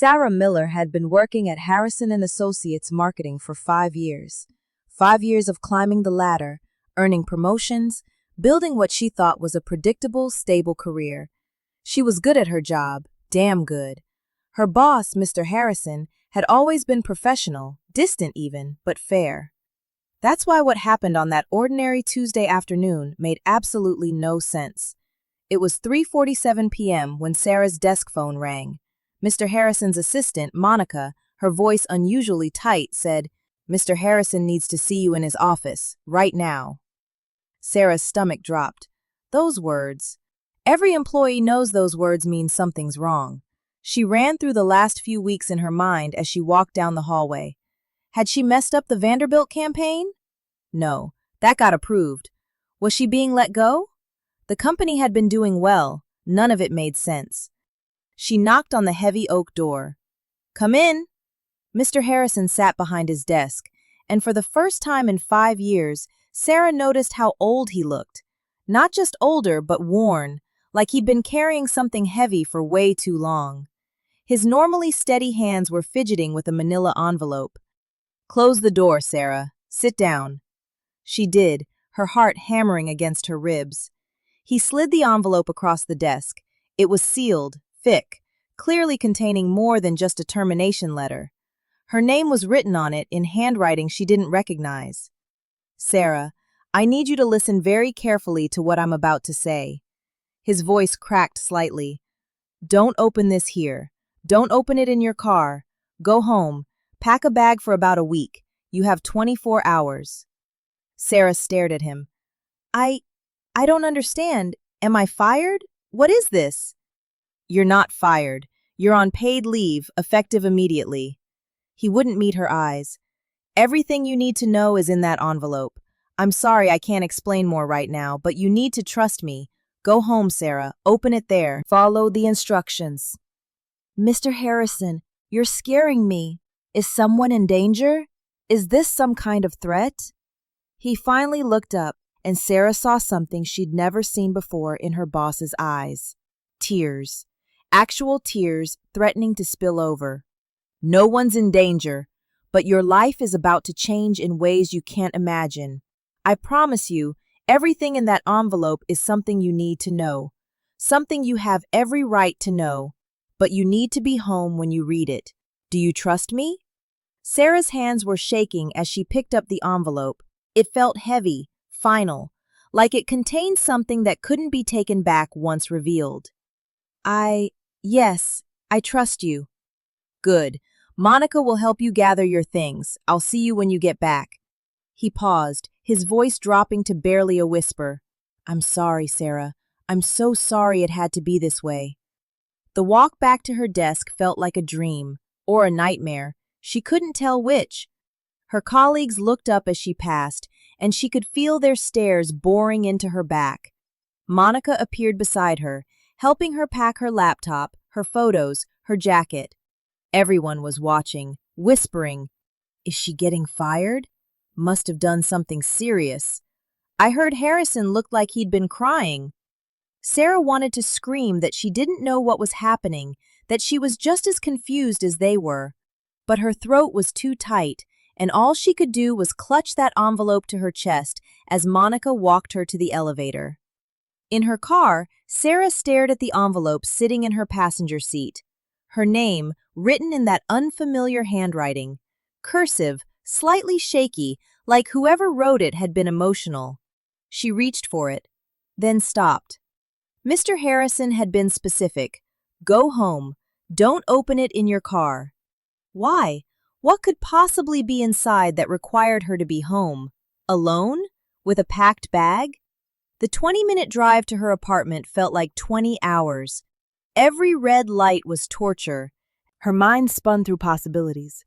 Sarah Miller had been working at Harrison and Associates Marketing for 5 years. 5 years of climbing the ladder, earning promotions, building what she thought was a predictable, stable career. She was good at her job, damn good. Her boss, Mr. Harrison, had always been professional, distant even, but fair. That's why what happened on that ordinary Tuesday afternoon made absolutely no sense. It was 3:47 p.m. when Sarah's desk phone rang. Mr. Harrison's assistant, Monica, her voice unusually tight, said, "Mr. Harrison needs to see you in his office, right now." Sarah's stomach dropped. Those words. Every employee knows those words mean something's wrong. She ran through the last few weeks in her mind as she walked down the hallway. Had she messed up the Vanderbilt campaign? No, that got approved. Was she being let go? The company had been doing well. None of it made sense. She knocked on the heavy oak door. "Come in." Mr. Harrison sat behind his desk, and for the first time in 5 years, Sarah noticed how old he looked. Not just older, but worn, like he'd been carrying something heavy for way too long. His normally steady hands were fidgeting with a manila envelope. "Close the door, Sarah. Sit down." She did, her heart hammering against her ribs. He slid the envelope across the desk. It was sealed, thick, clearly containing more than just a termination letter. Her name was written on it in handwriting she didn't recognize. "Sarah, I need you to listen very carefully to what I'm about to say." His voice cracked slightly. "Don't open this here. Don't open it in your car. Go home. Pack a bag for about a week. You have 24 hours. Sarah stared at him. I don't understand. Am I fired? What is this?" "You're not fired. You're on paid leave, effective immediately." He wouldn't meet her eyes. "Everything you need to know is in that envelope. I'm sorry I can't explain more right now, but you need to trust me. Go home, Sarah. Open it there. Follow the instructions." "Mr. Harrison, you're scaring me. Is someone in danger? Is this some kind of threat?" He finally looked up, and Sarah saw something she'd never seen before in her boss's eyes. Tears. Actual tears threatening to spill over. "No one's in danger, but your life is about to change in ways you can't imagine. I promise you, everything in that envelope is something you need to know. Something you have every right to know. But you need to be home when you read it. Do you trust me?" Sarah's hands were shaking as she picked up the envelope. It felt heavy, final, like it contained something that couldn't be taken back once revealed. Yes, I trust you." "Good. Monica will help you gather your things. I'll see you when you get back." He paused, his voice dropping to barely a whisper. "I'm sorry, Sarah. I'm so sorry it had to be this way." The walk back to her desk felt like a dream, or a nightmare. She couldn't tell which. Her colleagues looked up as she passed, and she could feel their stares boring into her back. Monica appeared beside her, helping her pack her laptop, her photos, her jacket. Everyone was watching, whispering, "Is she getting fired? Must have done something serious. I heard Harrison looked like he'd been crying." Sarah wanted to scream that she didn't know what was happening, that she was just as confused as they were. But her throat was too tight, and all she could do was clutch that envelope to her chest as Monica walked her to the elevator. In her car, Sarah stared at the envelope sitting in her passenger seat. Her name, written in that unfamiliar handwriting. Cursive, slightly shaky, like whoever wrote it had been emotional. She reached for it, then stopped. Mr. Harrison had been specific. "Go home. Don't open it in your car." Why? What could possibly be inside that required her to be home? Alone? With a packed bag? The 20-minute drive to her apartment felt like 20 hours. Every red light was torture. Her mind spun through possibilities.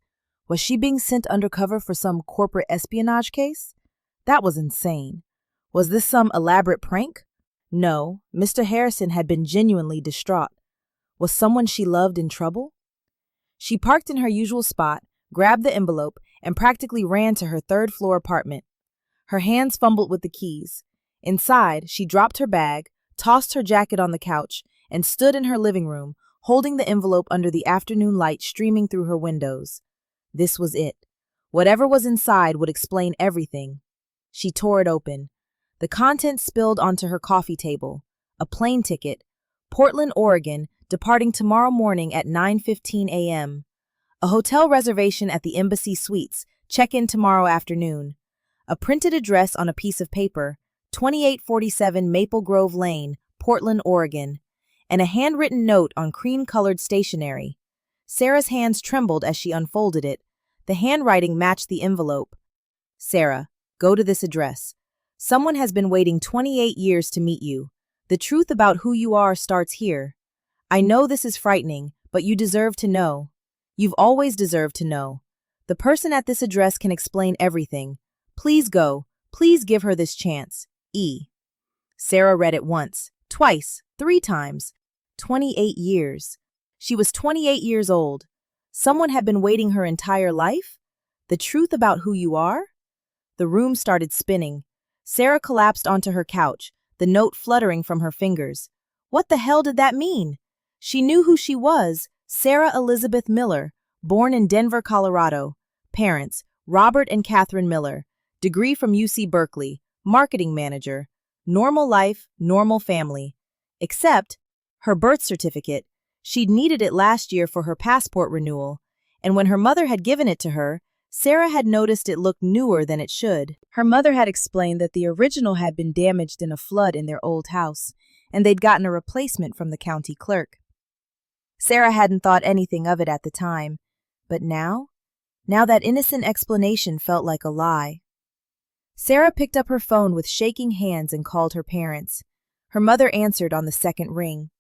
Was she being sent undercover for some corporate espionage case? That was insane. Was this some elaborate prank? No, Mr. Harrison had been genuinely distraught. Was someone she loved in trouble? She parked in her usual spot, grabbed the envelope, and practically ran to her third-floor apartment. Her hands fumbled with the keys. Inside, she dropped her bag, tossed her jacket on the couch, and stood in her living room, holding the envelope under the afternoon light streaming through her windows. This was it. Whatever was inside would explain everything. She tore it open. The contents spilled onto her coffee table. A plane ticket, Portland, Oregon, departing tomorrow morning at 9:15 a.m. A hotel reservation at the Embassy Suites, check-in tomorrow afternoon. A printed address on a piece of paper, 2847 Maple Grove Lane, Portland, Oregon, and a handwritten note on cream-colored stationery. Sarah's hands trembled as she unfolded it. The handwriting matched the envelope. Sarah, go to this address. Someone has been waiting 28 years to meet you. The truth about who you are starts here. I know this is frightening, but you deserve to know. You've always deserved to know. The person at this address can explain everything. Please go. Please give her this chance. E. Sarah read it once, twice, 3 times. 28 years. She was 28 years old. Someone had been waiting her entire life? The truth about who you are? The room started spinning. Sarah collapsed onto her couch, the note fluttering from her fingers. What the hell did that mean? She knew who she was, Sarah Elizabeth Miller, born in Denver, Colorado. Parents, Robert and Catherine Miller. Degree from UC Berkeley, marketing manager. Normal life, normal family. Except her birth certificate. She'd needed it last year for her passport renewal, and when her mother had given it to her, Sarah had noticed it looked newer than it should. Her mother had explained that the original had been damaged in a flood in their old house, and they'd gotten a replacement from the county clerk. Sarah hadn't thought anything of it at the time, but now that innocent explanation felt like a lie. Sarah picked up her phone with shaking hands and called her parents. Her mother answered on the second ring.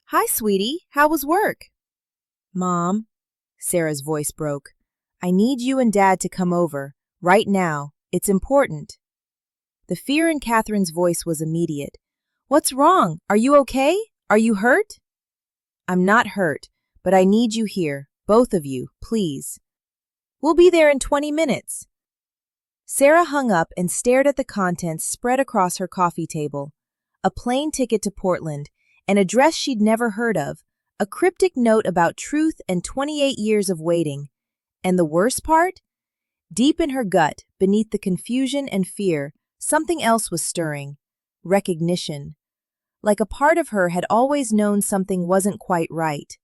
Hi, sweetie. How was work? Mom, Sarah's voice broke. I need you and Dad to come over, right now. It's important. The fear in Catherine's voice was immediate. What's wrong? Are you okay? Are you hurt? I'm not hurt, but I need you here, both of you, please. We'll be there in 20 minutes. Sarah hung up and stared at the contents spread across her coffee table. A plane ticket to Portland, an address she'd never heard of, a cryptic note about truth and 28 years of waiting. And the worst part? Deep in her gut, beneath the confusion and fear, something else was stirring. Recognition. Like a part of her had always known something wasn't quite right.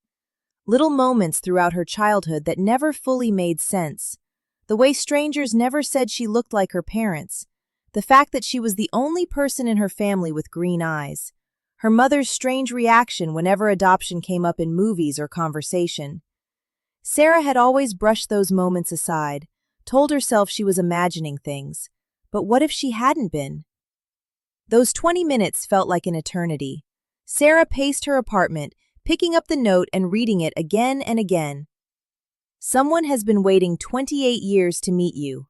Little moments throughout her childhood that never fully made sense. The way strangers never said she looked like her parents. The fact that she was the only person in her family with green eyes. Her mother's strange reaction whenever adoption came up in movies or conversation. Sarah had always brushed those moments aside, told herself she was imagining things. But what if she hadn't been? Those 20 minutes felt like an eternity. Sarah paced her apartment, picking up the note and reading it again and again. Someone has been waiting 28 years to meet you.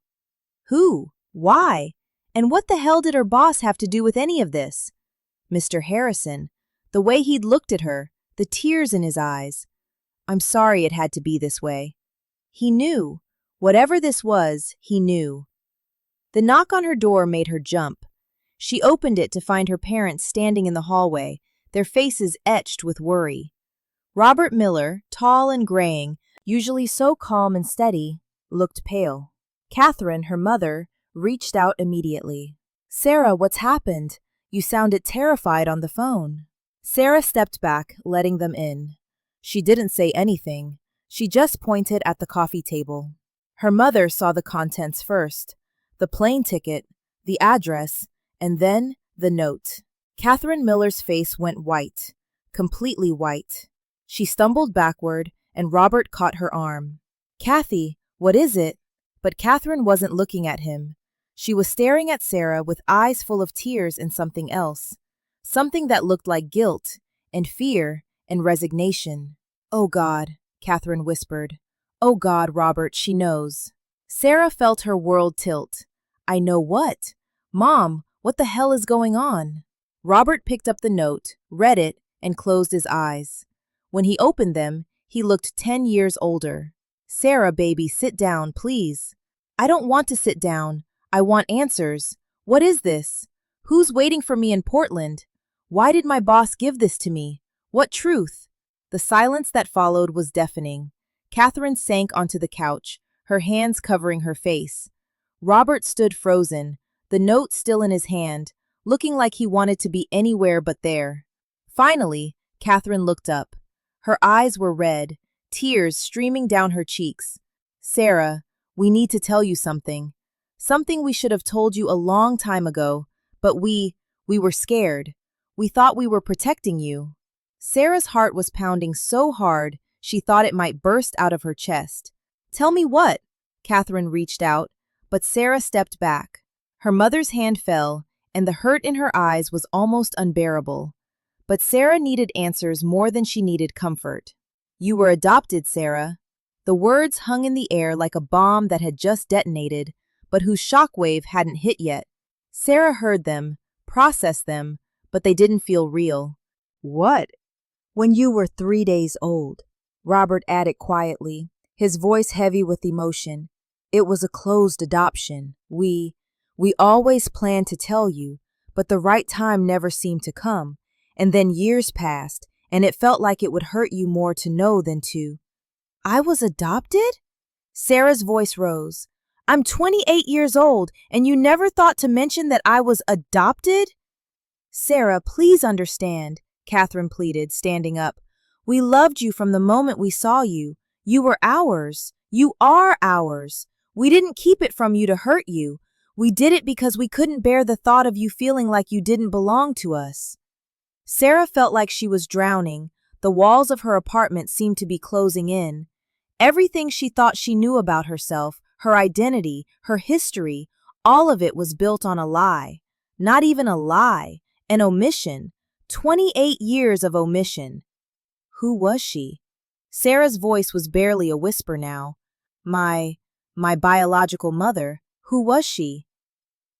Who? Why? And what the hell did her boss have to do with any of this? Mr. Harrison, the way he'd looked at her, the tears in his eyes. I'm sorry it had to be this way. He knew. Whatever this was, he knew. The knock on her door made her jump. She opened it to find her parents standing in the hallway, their faces etched with worry. Robert Miller, tall and graying, usually so calm and steady, looked pale. Catherine, her mother, reached out immediately. Sarah, what's happened? You sounded terrified on the phone. Sarah stepped back, letting them in. She didn't say anything. She just pointed at the coffee table. Her mother saw the contents first. The plane ticket, the address, and then the note. Catherine Miller's face went white, completely white. She stumbled backward, and Robert caught her arm. Kathy, what is it? But Catherine wasn't looking at him. She was staring at Sarah with eyes full of tears and something else. Something that looked like guilt, and fear, and resignation. Oh God, Catherine whispered. Oh God, Robert, she knows. Sarah felt her world tilt. I know what? Mom, what the hell is going on? Robert picked up the note, read it, and closed his eyes. When he opened them, he looked 10 years older. Sarah, baby, sit down, please. I don't want to sit down. I want answers. What is this? Who's waiting for me in Portland? Why did my boss give this to me? What truth? The silence that followed was deafening. Catherine sank onto the couch, her hands covering her face. Robert stood frozen, the note still in his hand, looking like he wanted to be anywhere but there. Finally, Catherine looked up. Her eyes were red, tears streaming down her cheeks. "Sarah, we need to tell you something. Something we should have told you a long time ago, but we were scared. We thought we were protecting you." Sarah's heart was pounding so hard she thought it might burst out of her chest. "Tell me what?" Catherine reached out, but Sarah stepped back. Her mother's hand fell, and the hurt in her eyes was almost unbearable. But Sarah needed answers more than she needed comfort. "You were adopted, Sarah." The words hung in the air like a bomb that had just detonated, but whose shockwave hadn't hit yet. Sarah heard them, processed them, but they didn't feel real. "What?" "When you were 3 days old," Robert added quietly, his voice heavy with emotion. "It was a closed adoption. We always planned to tell you, but the right time never seemed to come. And then years passed, and it felt like it would hurt you more to know than to." "I was adopted?" Sarah's voice rose. "I'm 28 years old, and you never thought to mention that I was adopted?" "Sarah, please understand," Catherine pleaded, standing up. "We loved you from the moment we saw you. You were ours. You are ours. We didn't keep it from you to hurt you. We did it because we couldn't bear the thought of you feeling like you didn't belong to us." Sarah felt like she was drowning. The walls of her apartment seemed to be closing in. Everything she thought she knew about herself, her identity, her history, all of it was built on a lie. Not even a lie, an omission. 28 years of omission. Who was she? Sarah's voice was barely a whisper now. My biological mother. Who was she?"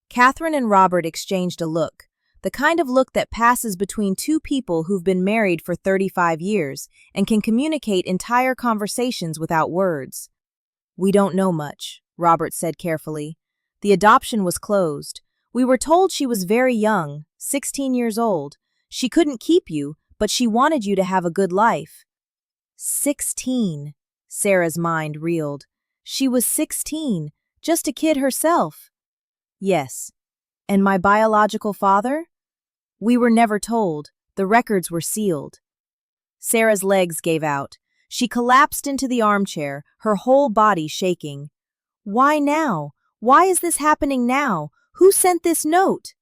Catherine and Robert exchanged a look, the kind of look that passes between two people who've been married for 35 years and can communicate entire conversations without words. "We don't know much," Robert said carefully. "The adoption was closed. We were told she was very young, 16 years old. She couldn't keep you, but she wanted you to have a good life." 16. Sarah's mind reeled. She was 16, just a kid herself. "Yes. And my biological father?" "We were never told. The records were sealed." Sarah's legs gave out. She collapsed into the armchair, her whole body shaking. "Why now? Why is this happening now? Who sent this note?"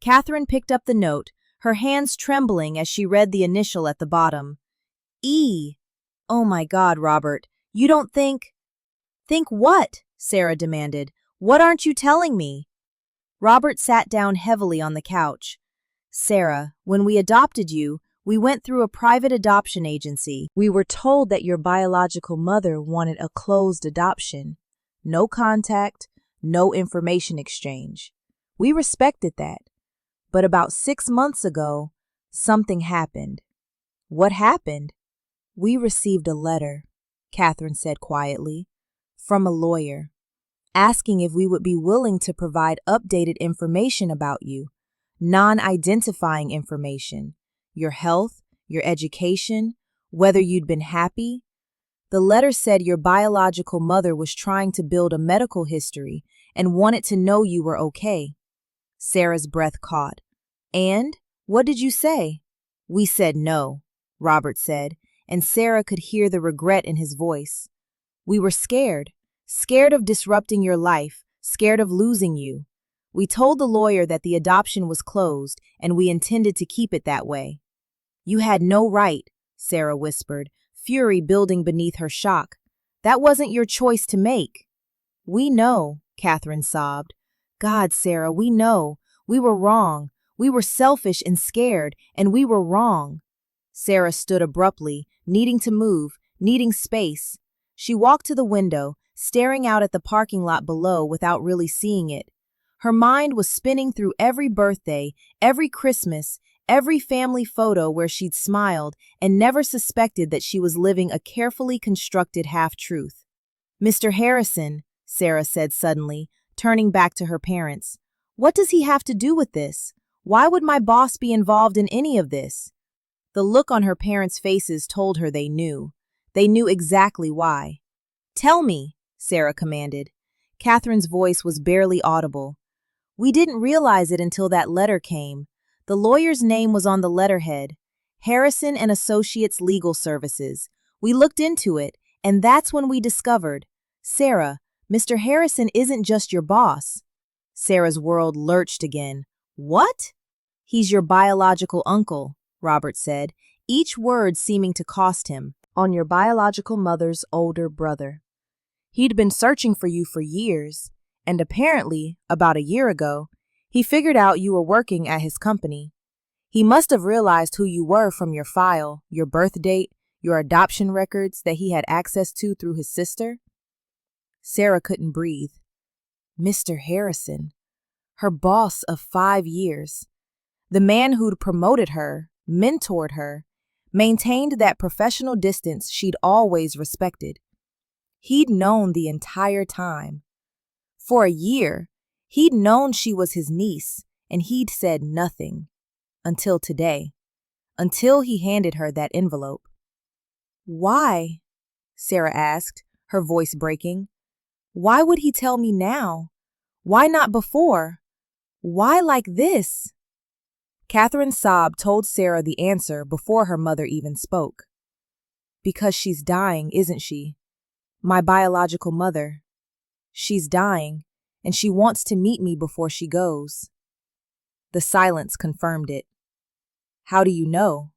Catherine picked up the note, her hands trembling as she read the initial at the bottom. "E." "Oh my God, Robert. You don't think—" "Think what?" Sarah demanded. "What aren't you telling me?" Robert sat down heavily on the couch. "Sarah, when we adopted you, we went through a private adoption agency. We were told that your biological mother wanted a closed adoption. No contact, no information exchange. We respected that. But about 6 months ago, something happened." "What happened?" "We received a letter," Catherine said quietly, "from a lawyer, asking if we would be willing to provide updated information about you, non-identifying information, your health, your education, whether you'd been happy. The letter said your biological mother was trying to build a medical history and wanted to know you were okay." Sarah's breath caught. "And? What did you say?" "We said no," Robert said, and Sarah could hear the regret in his voice. "We were scared of disrupting your life, scared of losing you. We told the lawyer that the adoption was closed, and we intended to keep it that way." "You had no right," Sarah whispered, fury building beneath her shock. "That wasn't your choice to make." "We know," Catherine sobbed. "God, Sarah, we know. We were wrong. We were selfish and scared, and we were wrong." Sarah stood abruptly, needing to move, needing space. She walked to the window, staring out at the parking lot below without really seeing it. Her mind was spinning through every birthday, every Christmas, every family photo where she'd smiled and never suspected that she was living a carefully constructed half-truth. "Mr. Harrison," Sarah said suddenly, turning back to her parents, "what does he have to do with this? Why would my boss be involved in any of this?" The look on her parents' faces told her they knew. They knew exactly why. "Tell me," Sarah commanded. Catherine's voice was barely audible. "We didn't realize it until that letter came. The lawyer's name was on the letterhead. Harrison and Associates Legal Services. We looked into it, and that's when we discovered. Sarah, Mr. Harrison isn't just your boss." Sarah's world lurched again. "What?" "He's your biological uncle," Robert said, each word seeming to cost him. "On your biological mother's older brother. He'd been searching for you for years, and apparently, about a year ago, he figured out you were working at his company. He must have realized who you were from your file, your birth date, your adoption records that he had access to through his sister." Sarah couldn't breathe. Mr. Harrison, her boss of 5 years, the man who'd promoted her, mentored her, maintained that professional distance she'd always respected. He'd known the entire time. For a year, he'd known she was his niece, and he'd said nothing. Until today. Until he handed her that envelope. "Why?" Sarah asked, her voice breaking. "Why would he tell me now? Why not before? Why like this?" Catherine's sob told Sarah the answer before her mother even spoke. "Because she's dying, isn't she? My biological mother. She's dying, and she wants to meet me before she goes." The silence confirmed it. "How do you know?"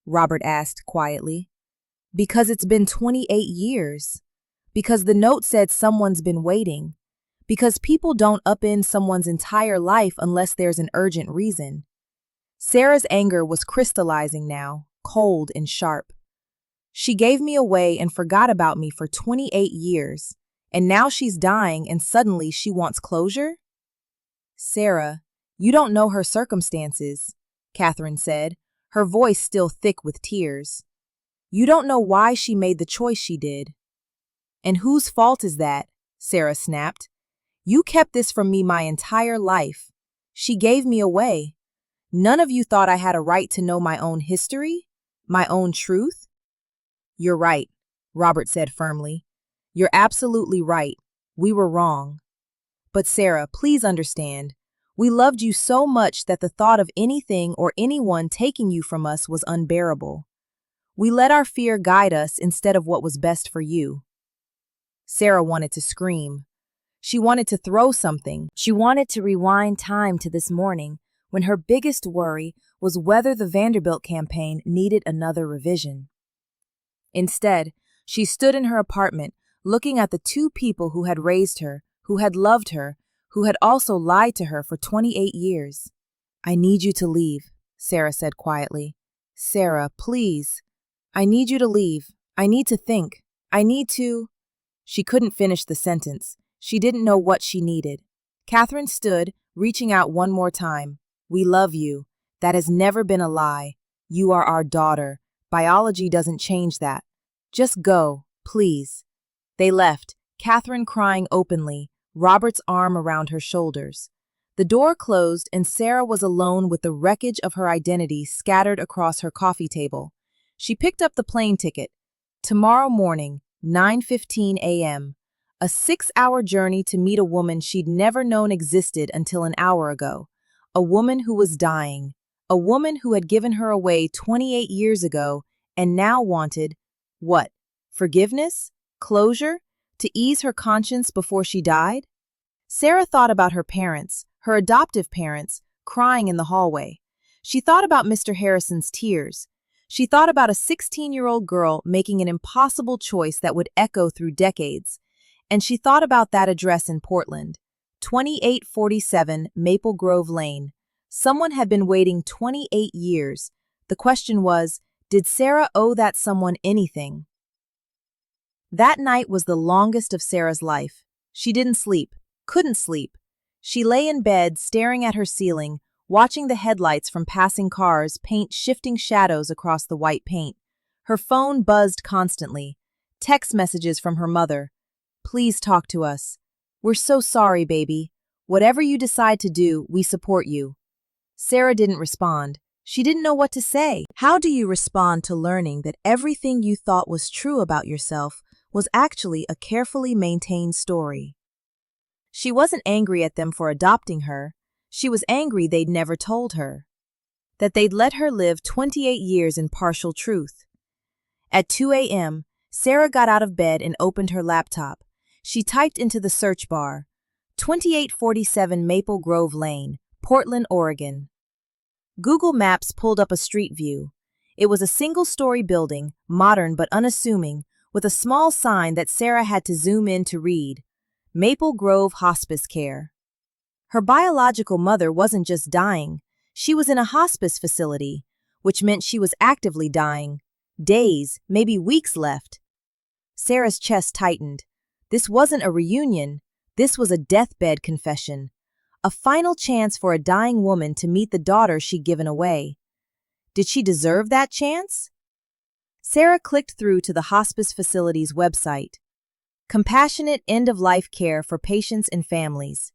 Robert asked quietly. "Because it's been 28 years. Because the note said someone's been waiting. Because people don't upend someone's entire life unless there's an urgent reason." Sarah's anger was crystallizing now, cold and sharp. "She gave me away and forgot about me for 28 years, and now she's dying and suddenly she wants closure?" "Sarah, you don't know her circumstances," Catherine said, her voice still thick with tears. "You don't know why she made the choice she did." "And whose fault is that?" Sarah snapped. "You kept this from me my entire life. She gave me away. None of you thought I had a right to know my own history? My own truth?" "You're right," Robert said firmly. "You're absolutely right. We were wrong. But Sarah, please understand. We loved you so much that the thought of anything or anyone taking you from us was unbearable. We let our fear guide us instead of what was best for you." Sarah wanted to scream. She wanted to throw something. She wanted to rewind time to this morning, when her biggest worry was whether the Vanderbilt campaign needed another revision. Instead, she stood in her apartment, looking at the two people who had raised her, who had loved her, who had also lied to her for 28 years. "I need you to leave," Sarah said quietly. "Sarah, please. I need you to leave. I need to think. I need to—" She couldn't finish the sentence. She didn't know what she needed. Catherine stood, reaching out one more time. "We love you. That has never been a lie. You are our daughter. Biology doesn't change that. Just go, please." They left, Catherine crying openly, Robert's arm around her shoulders. The door closed and Sarah was alone with the wreckage of her identity scattered across her coffee table. She picked up the plane ticket. Tomorrow morning, 9:15 a.m. A 6-hour journey to meet a woman she'd never known existed until an hour ago. A woman who was dying. A woman who had given her away 28 years ago and now wanted, what? Forgiveness? Closure? To ease her conscience before she died? Sarah thought about her parents, her adoptive parents, crying in the hallway. She thought about Mr. Harrison's tears. She thought about a 16-year-old girl making an impossible choice that would echo through decades. And she thought about that address in Portland, 2847 Maple Grove Lane. Someone had been waiting 28 years. The question was, did Sarah owe that someone anything? That night was the longest of Sarah's life. She didn't sleep, couldn't sleep. She lay in bed, staring at her ceiling, watching the headlights from passing cars paint shifting shadows across the white paint. Her phone buzzed constantly. Text messages from her mother. "Please talk to us. We're so sorry, baby. Whatever you decide to do, we support you." Sarah didn't respond. She didn't know what to say. How do you respond to learning that everything you thought was true about yourself was actually a carefully maintained story? She wasn't angry at them for adopting her. She was angry they'd never told her. That they'd let her live 28 years in partial truth. At 2 a.m., Sarah got out of bed and opened her laptop. She typed into the search bar, 2847 Maple Grove Lane, Portland, Oregon. Google Maps pulled up a street view. It was a single-story building, modern but unassuming, with a small sign that Sarah had to zoom in to read, Maple Grove Hospice Care. Her biological mother wasn't just dying, she was in a hospice facility, which meant she was actively dying. Days, maybe weeks left. Sarah's chest tightened. This wasn't a reunion, this was a deathbed confession. A final chance for a dying woman to meet the daughter she'd given away. Did she deserve that chance? Sarah clicked through to the hospice facility's website. Compassionate end-of-life care for patients and families.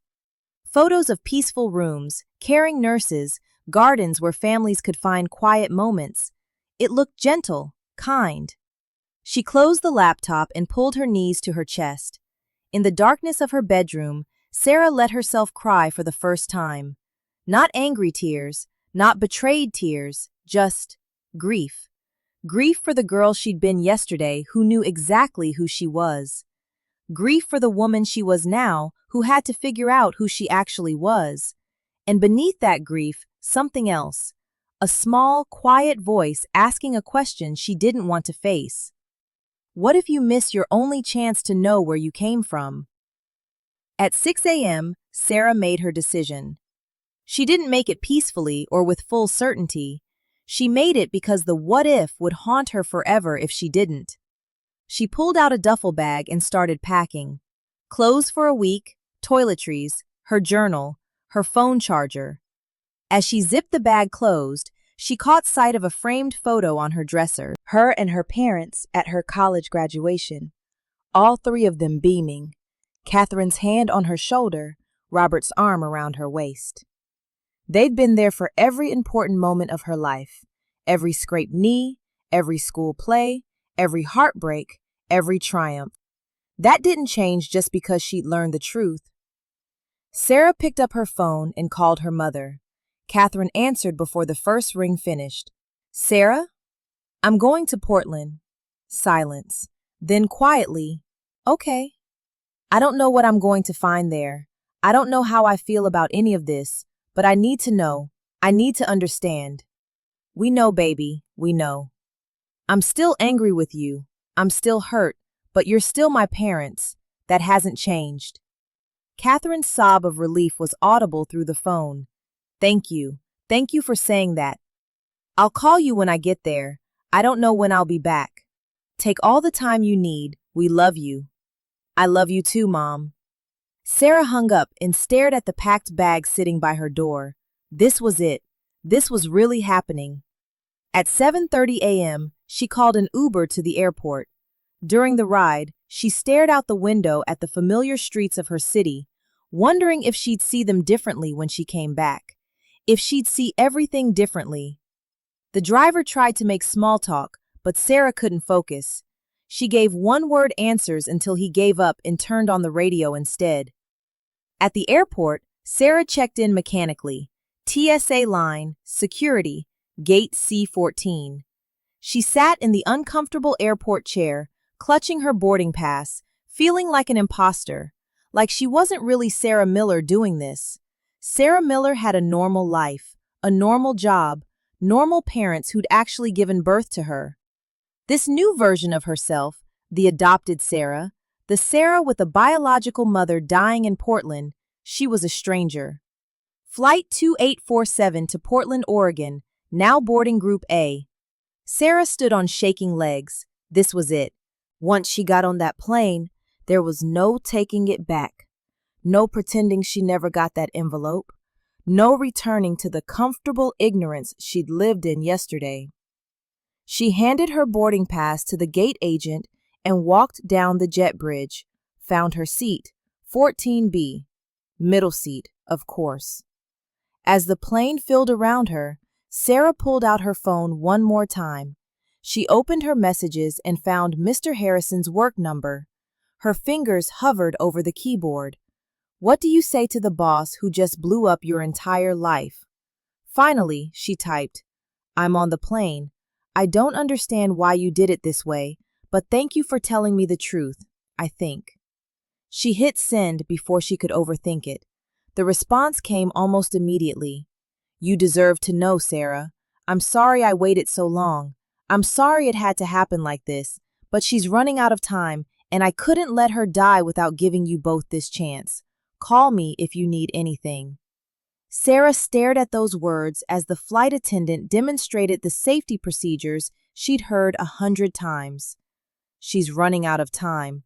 Photos of peaceful rooms, caring nurses, gardens where families could find quiet moments. It looked gentle, kind. She closed the laptop and pulled her knees to her chest. In the darkness of her bedroom, Sarah let herself cry for the first time. Not angry tears, not betrayed tears, just grief. Grief for the girl she'd been yesterday who knew exactly who she was. Grief for the woman she was now who had to figure out who she actually was. And beneath that grief, something else. A small, quiet voice asking a question she didn't want to face. What if you miss your only chance to know where you came from? At 6 a.m., Sarah made her decision. She didn't make it peacefully or with full certainty. She made it because the what if would haunt her forever if she didn't. She pulled out a duffel bag and started packing. Clothes for a week, toiletries, her journal, her phone charger. As she zipped the bag closed, she caught sight of a framed photo on her dresser, her and her parents at her college graduation, all three of them beaming, Catherine's hand on her shoulder, Robert's arm around her waist. They'd been there for every important moment of her life, every scraped knee, every school play, every heartbreak, every triumph. That didn't change just because she'd learned the truth. Sarah picked up her phone and called her mother. Catherine answered before the first ring finished. Sarah? I'm going to Portland. Silence. Then quietly, okay. I don't know what I'm going to find there. I don't know how I feel about any of this, but I need to know. I need to understand. We know, baby, we know. I'm still angry with you. I'm still hurt, but you're still my parents. That hasn't changed. Catherine's sob of relief was audible through the phone. Thank you. Thank you for saying that. I'll call you when I get there. I don't know when I'll be back. Take all the time you need. We love you. I love you too, Mom. Sarah hung up and stared at the packed bag sitting by her door. This was it. This was really happening. At 7:30 a.m., she called an Uber to the airport. During the ride, she stared out the window at the familiar streets of her city, wondering if she'd see them differently when she came back. If she'd see everything differently. The driver tried to make small talk, but Sarah couldn't focus. She gave one-word answers until he gave up and turned on the radio instead. At the airport, Sarah checked in mechanically. TSA line, security, gate C14. She sat in the uncomfortable airport chair, clutching her boarding pass, feeling like an imposter, like she wasn't really Sarah Miller doing this. Sarah Miller had a normal life, a normal job, normal parents who'd actually given birth to her. This new version of herself, the adopted Sarah, the Sarah with a biological mother dying in Portland, she was a stranger. Flight 2847 to Portland, Oregon, now boarding Group A. Sarah stood on shaking legs. This was it. Once she got on that plane, there was no taking it back. No pretending she never got that envelope. No returning to the comfortable ignorance she'd lived in yesterday. She handed her boarding pass to the gate agent and walked down the jet bridge, found her seat, 14B, middle seat, of course. As the plane filled around her, Sarah pulled out her phone one more time. She opened her messages and found Mr. Harrison's work number. Her fingers hovered over the keyboard. What do you say to the boss who just blew up your entire life? Finally, she typed, I'm on the plane. I don't understand why you did it this way, but thank you for telling me the truth, I think. She hit send before she could overthink it. The response came almost immediately. You deserve to know, Sarah. I'm sorry I waited so long. I'm sorry it had to happen like this, but she's running out of time, and I couldn't let her die without giving you both this chance. Call me if you need anything. Sarah stared at those words as the flight attendant demonstrated the safety procedures she'd heard 100 times. She's running out of time.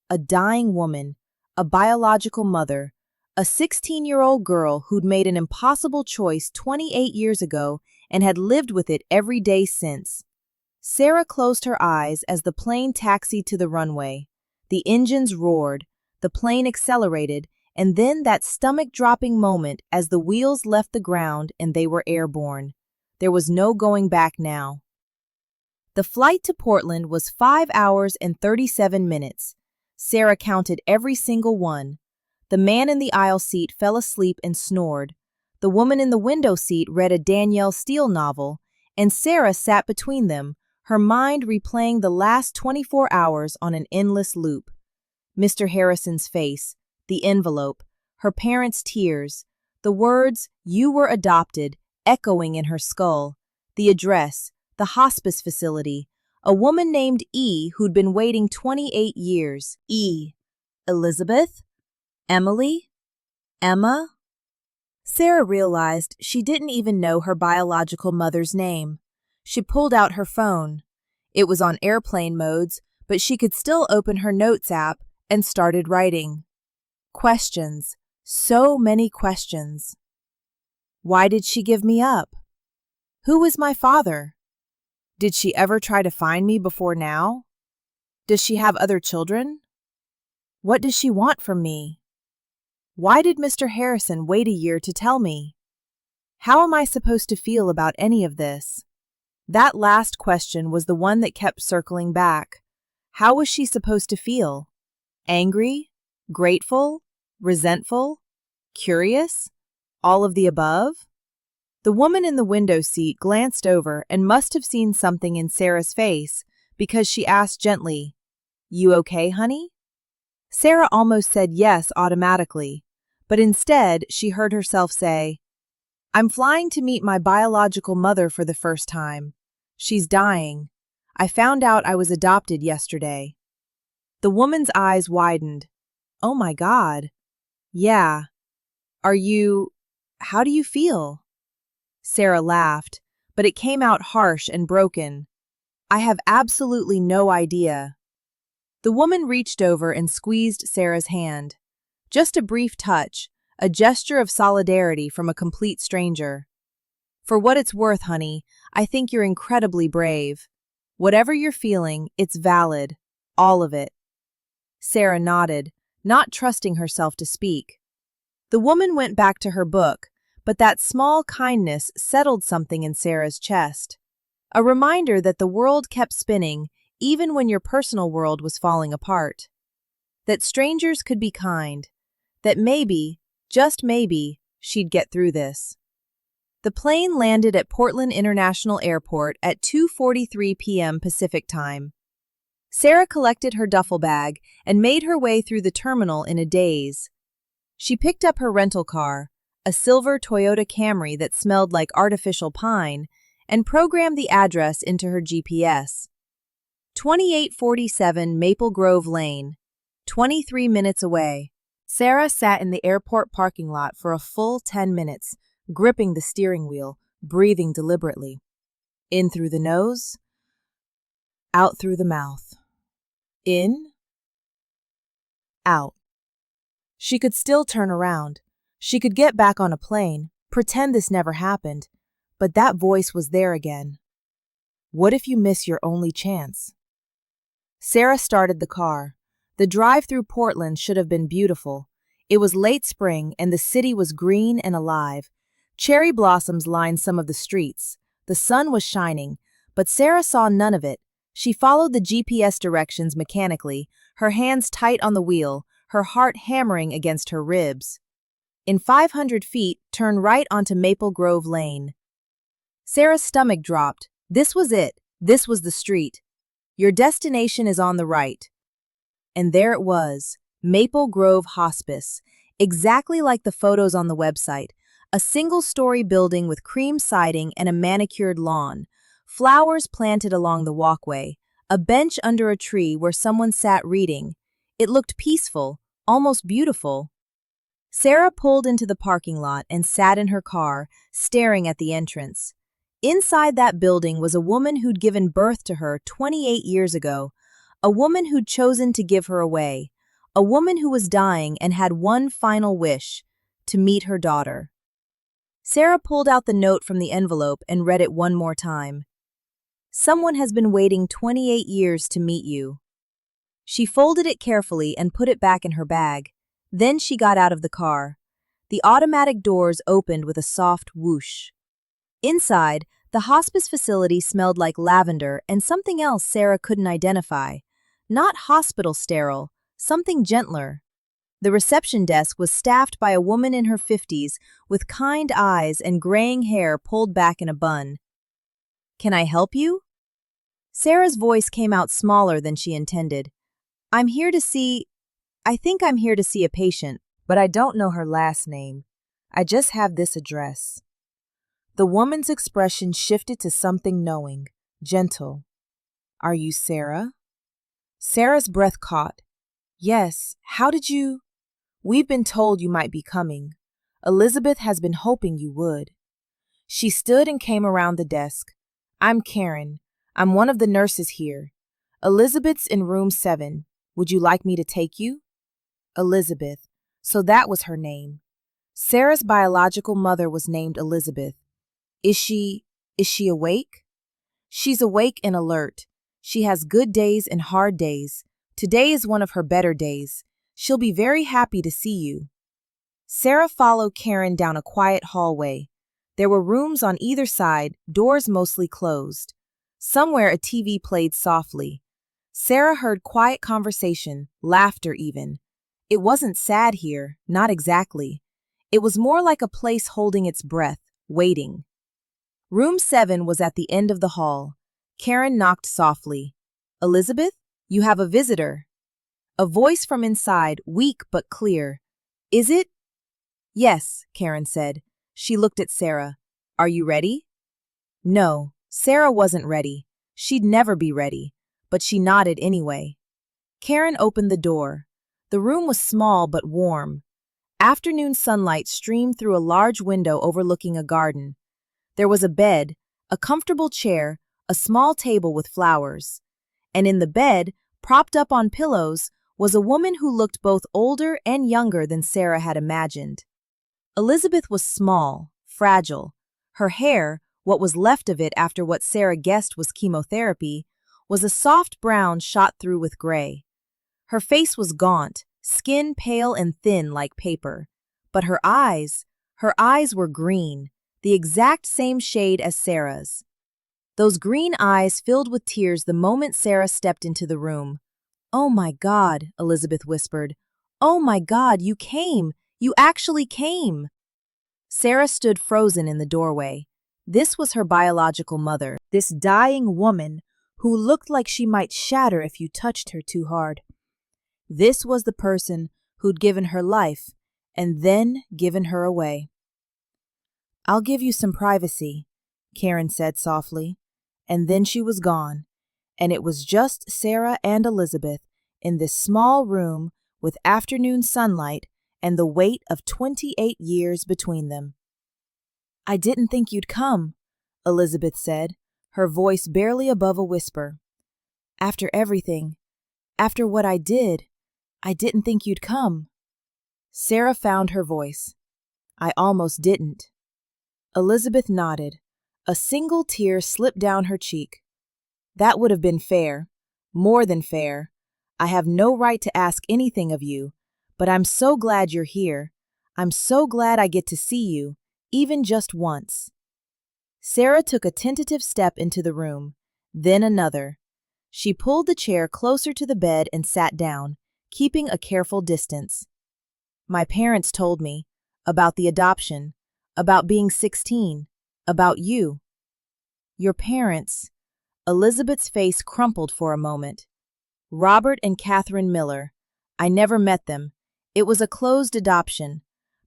A dying woman, a biological mother, a 16-year-old girl who'd made an impossible choice 28 years ago and had lived with it every day since. Sarah closed her eyes as the plane taxied to the runway. The engines roared, the plane accelerated, and then that stomach-dropping moment as the wheels left the ground and they were airborne. There was no going back now. The flight to Portland was 5 hours and 37 minutes. Sarah counted every single one. The man in the aisle seat fell asleep and snored. The woman in the window seat read a Danielle Steele novel, and Sarah sat between them, her mind replaying the last 24 hours on an endless loop. Mr. Harrison's face, the envelope, her parents' tears, the words, "You were adopted," echoing in her skull, the address, the hospice facility, a woman named E who'd been waiting 28 years. E. Elizabeth? Emily? Emma? Sarah realized she didn't even know her biological mother's name. She pulled out her phone. It was on airplane modes, but she could still open her notes app and started writing. Questions. So many questions. Why did she give me up? Who was my father? Did she ever try to find me before now? Does she have other children? What does she want from me? Why did Mr. Harrison wait a year to tell me? How am I supposed to feel about any of this? That last question was the one that kept circling back. How was she supposed to feel? Angry? Grateful? Resentful? Curious? All of the above? The woman in the window seat glanced over and must have seen something in Sarah's face because she asked gently, "You okay, honey?" Sarah almost said yes automatically, but instead she heard herself say, "I'm flying to meet my biological mother for the first time. She's dying. I found out I was adopted yesterday." The woman's eyes widened. "Oh my God. Yeah. How do you feel?" Sarah laughed, but it came out harsh and broken. "I have absolutely no idea." The woman reached over and squeezed Sarah's hand. Just a brief touch, a gesture of solidarity from a complete stranger. "For what it's worth, honey, I think you're incredibly brave. Whatever you're feeling, it's valid. All of it." Sarah nodded, not trusting herself to speak. The woman went back to her book, but that small kindness settled something in Sarah's chest. A reminder that the world kept spinning even when your personal world was falling apart. That strangers could be kind. That maybe, just maybe, she'd get through this. The plane landed at Portland International Airport at 2:43 p.m. Pacific Time. Sarah collected her duffel bag and made her way through the terminal in a daze. She picked up her rental car, a silver Toyota Camry that smelled like artificial pine, and programmed the address into her GPS. 2847 Maple Grove Lane, 23 minutes away. Sarah sat in the airport parking lot for a full 10 minutes, gripping the steering wheel, breathing deliberately. In through the nose, out through the mouth. In, out. She could still turn around. She could get back on a plane, pretend this never happened, but that voice was there again. What if you miss your only chance? Sarah started the car. The drive through Portland should have been beautiful. It was late spring and the city was green and alive. Cherry blossoms lined some of the streets. The sun was shining, but Sarah saw none of it. She followed the GPS directions mechanically, her hands tight on the wheel, her heart hammering against her ribs. In 500 feet, turn right onto Maple Grove Lane. Sarah's stomach dropped. This was it. This was the street. Your destination is on the right. And there it was, Maple Grove Hospice, exactly like the photos on the website. A single-story building with cream siding and a manicured lawn, flowers planted along the walkway, a bench under a tree where someone sat reading. It looked peaceful, almost beautiful. Sarah pulled into the parking lot and sat in her car, staring at the entrance. Inside that building was a woman who'd given birth to her 28 years ago, a woman who'd chosen to give her away, a woman who was dying and had one final wish, to meet her daughter. Sarah pulled out the note from the envelope and read it one more time. Someone has been waiting 28 years to meet you. She folded it carefully and put it back in her bag. Then she got out of the car. The automatic doors opened with a soft whoosh. Inside, the hospice facility smelled like lavender and something else Sarah couldn't identify. Not hospital sterile, something gentler. The reception desk was staffed by a woman in her 50s with kind eyes and graying hair pulled back in a bun. "Can I help you?" Sarah's voice came out smaller than she intended. I think I'm here to see a patient, but I don't know her last name. I just have this address." The woman's expression shifted to something knowing, gentle. "Are you Sarah?" Sarah's breath caught. "Yes, how did you—" "We've been told you might be coming. Elizabeth has been hoping you would." She stood and came around the desk. "I'm Karen. I'm one of the nurses here. Elizabeth's in room 7. Would you like me to take you?" Elizabeth. So that was her name. Sarah's biological mother was named Elizabeth. Is she awake?" "She's awake and alert. She has good days and hard days. Today is one of her better days. She'll be very happy to see you." Sarah followed Karen down a quiet hallway. There were rooms on either side, doors mostly closed. Somewhere a TV played softly. Sarah heard quiet conversation, laughter even. It wasn't sad here, not exactly. It was more like a place holding its breath, waiting. Room 7 was at the end of the hall. Karen knocked softly. "Elizabeth, you have a visitor." A voice from inside, weak but clear. "Is it?" "Yes," Karen said. She looked at Sarah. "Are you ready?" No, Sarah wasn't ready. She'd never be ready, but she nodded anyway. Karen opened the door. The room was small but warm. Afternoon sunlight streamed through a large window overlooking a garden. There was a bed, a comfortable chair, a small table with flowers. And in the bed, propped up on pillows, was a woman who looked both older and younger than Sarah had imagined. Elizabeth was small, fragile. Her hair, what was left of it after what Sarah guessed was chemotherapy, was a soft brown shot through with gray. Her face was gaunt, skin pale and thin like paper. But her eyes were green, the exact same shade as Sarah's. Those green eyes filled with tears the moment Sarah stepped into the room. "Oh my God," Elizabeth whispered. "Oh my God, you came! You actually came!" Sarah stood frozen in the doorway. This was her biological mother, this dying woman who looked like she might shatter if you touched her too hard. This was the person who'd given her life and then given her away. "I'll give you some privacy," Karen said softly, and then she was gone, and it was just Sarah and Elizabeth in this small room with afternoon sunlight and the weight of 28 years between them. "I didn't think you'd come," Elizabeth said, her voice barely above a whisper. "After everything, after what I didn't think you'd come." Sarah found her voice. "I almost didn't." Elizabeth nodded. A single tear slipped down her cheek. "That would have been fair, more than fair. I have no right to ask anything of you, but I'm so glad you're here. I'm so glad I get to see you, even just once. Sarah took a tentative step into the room, then another. She pulled the chair closer to the bed and sat down, keeping a careful distance. My parents told me about the adoption, about being 16, about you. Your parents. Elizabeth's face crumpled for a moment. Robert and Catherine Miller. I never met them. It was a closed adoption,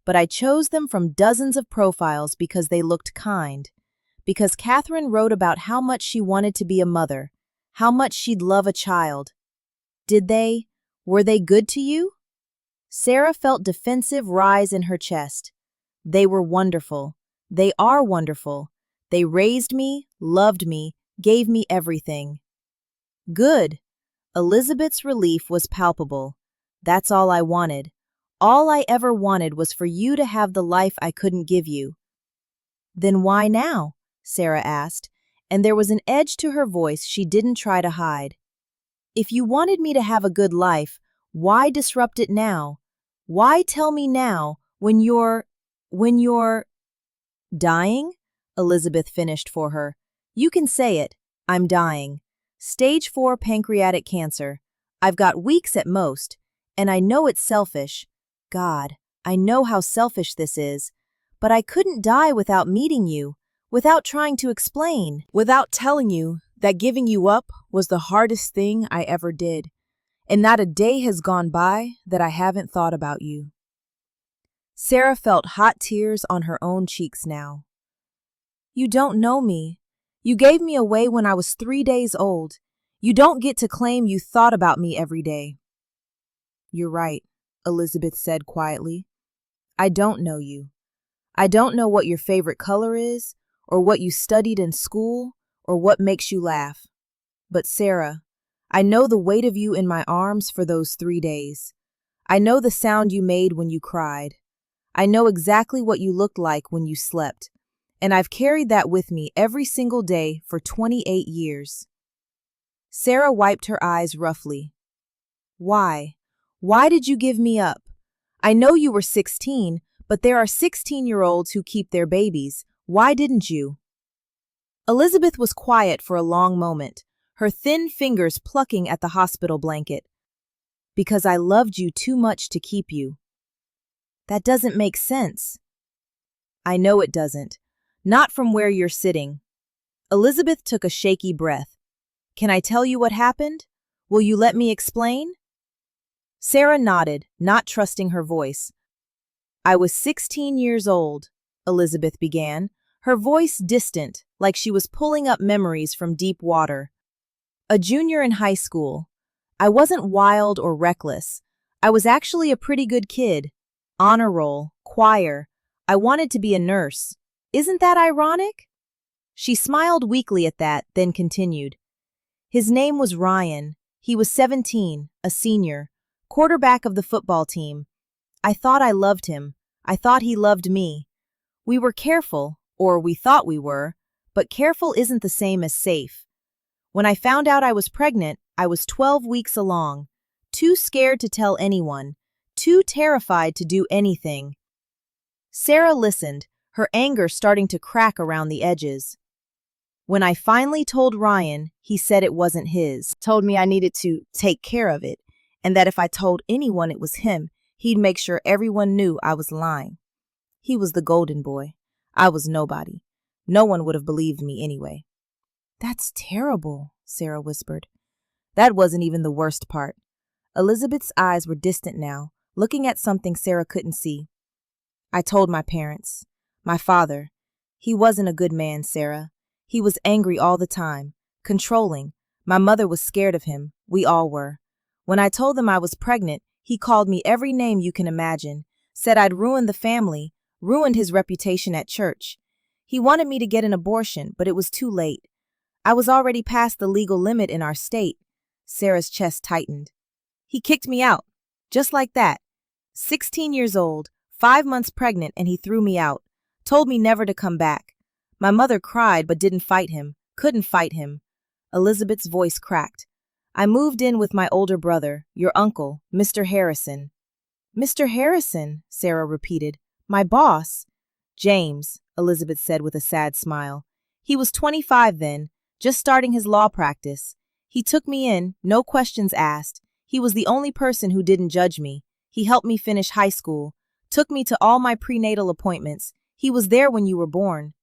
but I chose them from dozens of profiles because they looked kind, because Catherine wrote about how much she wanted to be a mother, how much she'd love a child. Were they good to you? Sarah felt defensive rise in her chest. They were wonderful. They are wonderful. They raised me, loved me, gave me everything. Good. Elizabeth's relief was palpable. That's all I wanted. All I ever wanted was for you to have the life I couldn't give you. Then why now? Sarah asked, and there was an edge to her voice she didn't try to hide. If you wanted me to have a good life, why disrupt it now? Why tell me now when you're dying? Elizabeth finished for her. You can say it. I'm dying. Stage 4 pancreatic cancer. I've got weeks at most, and I know it's selfish. God, I know how selfish this is, but I couldn't die without meeting you, without trying to explain, without telling you that giving you up was the hardest thing I ever did, and not a day has gone by that I haven't thought about you. Sarah felt hot tears on her own cheeks now. You don't know me. You gave me away when I was 3 days old. You don't get to claim you thought about me every day. You're right, Elizabeth said quietly. I don't know you. I don't know what your favorite color is, or what you studied in school, or what makes you laugh. But Sarah, I know the weight of you in my arms for those 3 days. I know the sound you made when you cried. I know exactly what you looked like when you slept, and I've carried that with me every single day for 28 years. Sarah wiped her eyes roughly. Why? Why did you give me up? I know you were 16, but there are 16-year-olds who keep their babies. Why didn't you? Elizabeth was quiet for a long moment, her thin fingers plucking at the hospital blanket. Because I loved you too much to keep you. That doesn't make sense. I know it doesn't. Not from where you're sitting. Elizabeth took a shaky breath. Can I tell you what happened? Will you let me explain? Sarah nodded, not trusting her voice. I was 16 years old, Elizabeth began, her voice distant, like she was pulling up memories from deep water. A junior in high school. I wasn't wild or reckless. I was actually a pretty good kid. Honor roll, choir. I wanted to be a nurse. Isn't that ironic? She smiled weakly at that, then continued. His name was Ryan. He was 17, a senior, quarterback of the football team. I thought I loved him. I thought he loved me. We were careful, or we thought we were, but careful isn't the same as safe. When I found out I was pregnant, I was 12 weeks along, too scared to tell anyone, too terrified to do anything. Sarah listened, her anger starting to crack around the edges. When I finally told Ryan, he said it wasn't his, told me I needed to take care of it, and that if I told anyone it was him, he'd make sure everyone knew I was lying. He was the golden boy. I was nobody. No one would have believed me anyway. That's terrible, Sarah whispered. That wasn't even the worst part. Elizabeth's eyes were distant now, looking at something Sarah couldn't see. I told my parents. My father. He wasn't a good man, Sarah. He was angry all the time, controlling. My mother was scared of him. We all were. When I told them I was pregnant, he called me every name you can imagine, said I'd ruined the family, ruined his reputation at church. He wanted me to get an abortion, but it was too late. I was already past the legal limit in our state. Sarah's chest tightened. He kicked me out, just like that. 16 years old, 5 months pregnant, and he threw me out. Told me never to come back. My mother cried but didn't fight him, couldn't fight him. Elizabeth's voice cracked. I moved in with my older brother, your uncle, Mr. Harrison. Mr. Harrison, Sarah repeated. My boss. James, Elizabeth said with a sad smile. He was 25 then, just starting his law practice. He took me in, no questions asked. He was the only person who didn't judge me. He helped me finish high school, took me to all my prenatal appointments. He was there when you were born.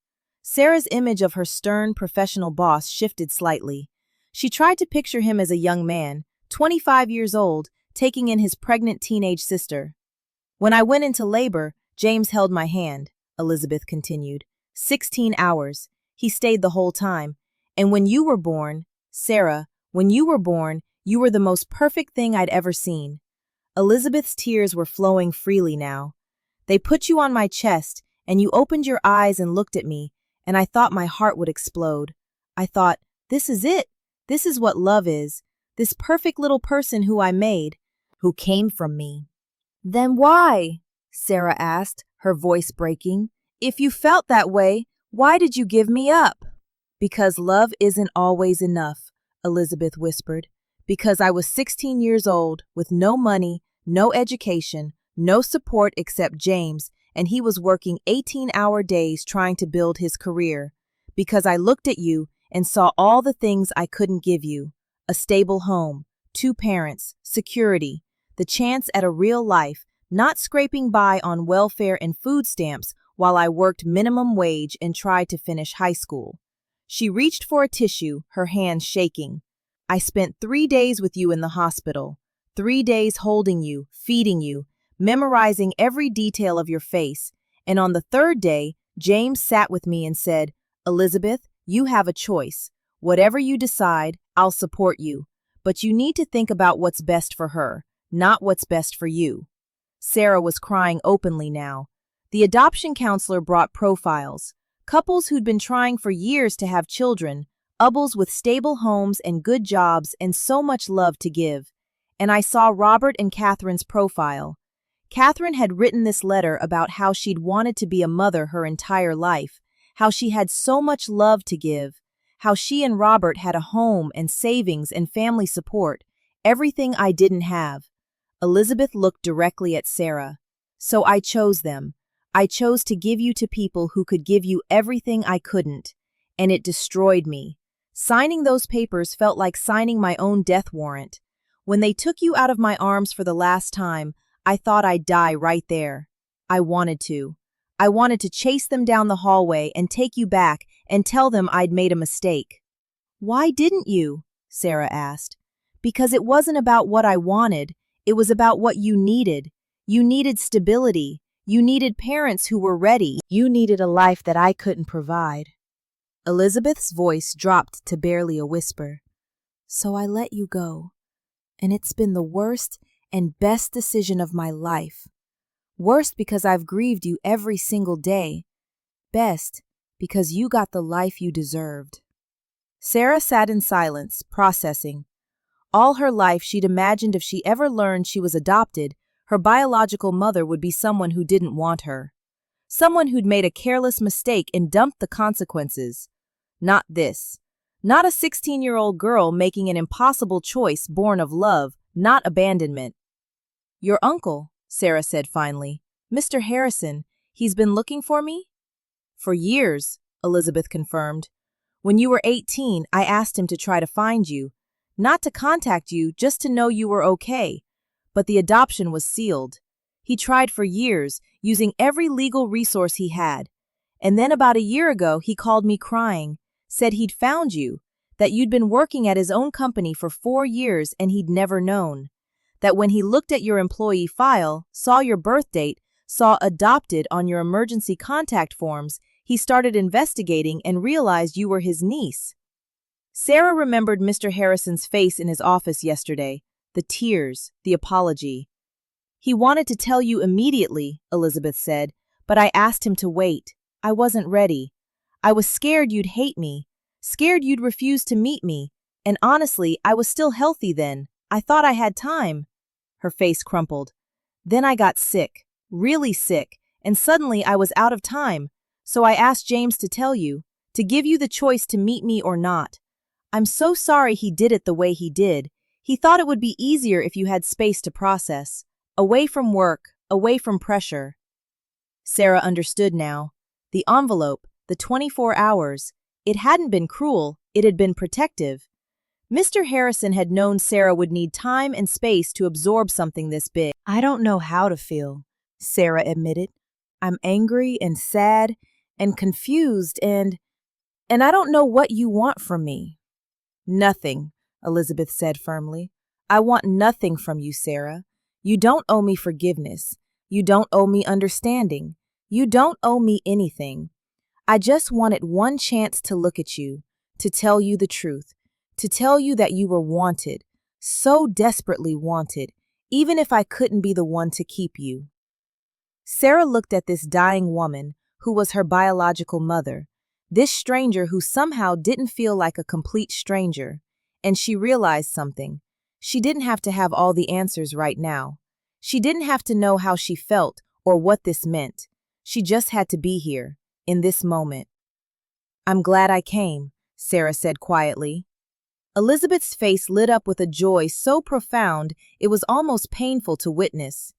Sarah's image of her stern, professional boss shifted slightly. She tried to picture him as a young man, 25 years old, taking in his pregnant teenage sister. When I went into labor, James held my hand, Elizabeth continued. 16 hours. He stayed the whole time. And when you were born, Sarah, when you were born, you were the most perfect thing I'd ever seen. Elizabeth's tears were flowing freely now. They put you on my chest, and you opened your eyes and looked at me, and I thought my heart would explode. I thought, this is it. This is what love is. This perfect little person who I made, who came from me. Then why? Sarah asked, her voice breaking. If you felt that way, why did you give me up? Because love isn't always enough, Elizabeth whispered. Because I was 16 years old, with no money, no education, no support except James, and he was working 18-hour days trying to build his career. Because I looked at you and saw all the things I couldn't give you. A stable home, 2 parents, security, the chance at a real life, not scraping by on welfare and food stamps while I worked minimum wage and tried to finish high school. She reached for a tissue, her hands shaking. I spent 3 days with you in the hospital, 3 days holding you, feeding you, memorizing every detail of your face, and on the 3rd day, James sat with me and said, Elizabeth, you have a choice. Whatever you decide, I'll support you, but you need to think about what's best for her, not what's best for you. Sarah was crying openly now. The adoption counselor brought profiles, couples who'd been trying for years to have children, ubles with stable homes and good jobs and so much love to give. And I saw Robert and Catherine's profile. Catherine had written this letter about how she'd wanted to be a mother her entire life, how she had so much love to give, how she and Robert had a home and savings and family support, everything I didn't have. Elizabeth looked directly at Sarah. So I chose them. I chose to give you to people who could give you everything I couldn't, and it destroyed me. Signing those papers felt like signing my own death warrant. When they took you out of my arms for the last time, I thought I'd die right there. I wanted to. I wanted to chase them down the hallway and take you back and tell them I'd made a mistake. Why didn't you? Sarah asked. Because it wasn't about what I wanted. It was about what you needed. You needed stability. You needed parents who were ready. You needed a life that I couldn't provide. Elizabeth's voice dropped to barely a whisper. So I let you go. And it's been the worst and best decision of my life. Worst because I've grieved you every single day. Best because you got the life you deserved. Sarah sat in silence, processing. All her life she'd imagined if she ever learned she was adopted, her biological mother would be someone who didn't want her. Someone who'd made a careless mistake and dumped the consequences. Not this. Not a 16-year-old girl making an impossible choice born of love, not abandonment. Your uncle, Sarah said finally. Mr. Harrison, he's been looking for me? For years, Elizabeth confirmed. When you were 18, I asked him to try to find you. Not to contact you, just to know you were okay. But the adoption was sealed. He tried for years, using every legal resource he had. And then about a year ago, he called me crying, said he'd found you, that you'd been working at his own company for 4 years and he'd never known. That when he looked at your employee file, saw your birth date, saw adopted on your emergency contact forms, he started investigating and realized you were his niece. Sarah remembered Mr. Harrison's face in his office yesterday, the tears, the apology. He wanted to tell you immediately, Elizabeth said, but I asked him to wait. I wasn't ready. I was scared you'd hate me, scared you'd refuse to meet me, and honestly, I was still healthy then. I thought I had time. Her face crumpled. Then I got sick, really sick, and suddenly I was out of time, so I asked James to tell you, to give you the choice to meet me or not. I'm so sorry he did it the way he did. He thought it would be easier if you had space to process, away from work, away from pressure. Sarah understood now. the envelope, the 24 hours. It hadn't been cruel, it had been protective. Mr. Harrison had known Sarah would need time and space to absorb something this big. "I don't know how to feel," Sarah admitted. "I'm angry and sad and confused and I don't know what you want from me." "Nothing," Elizabeth said firmly. "I want nothing from you, Sarah. You don't owe me forgiveness. You don't owe me understanding. You don't owe me anything. I just wanted one chance to look at you, to tell you the truth, to tell you that you were wanted, so desperately wanted, even if I couldn't be the one to keep you." Sarah looked at this dying woman, who was her biological mother, this stranger who somehow didn't feel like a complete stranger, and she realized something. She didn't have to have all the answers right now. She didn't have to know how she felt or what this meant. She just had to be here, in this moment. "I'm glad I came," Sarah said quietly. Elizabeth's face lit up with a joy so profound it was almost painful to witness.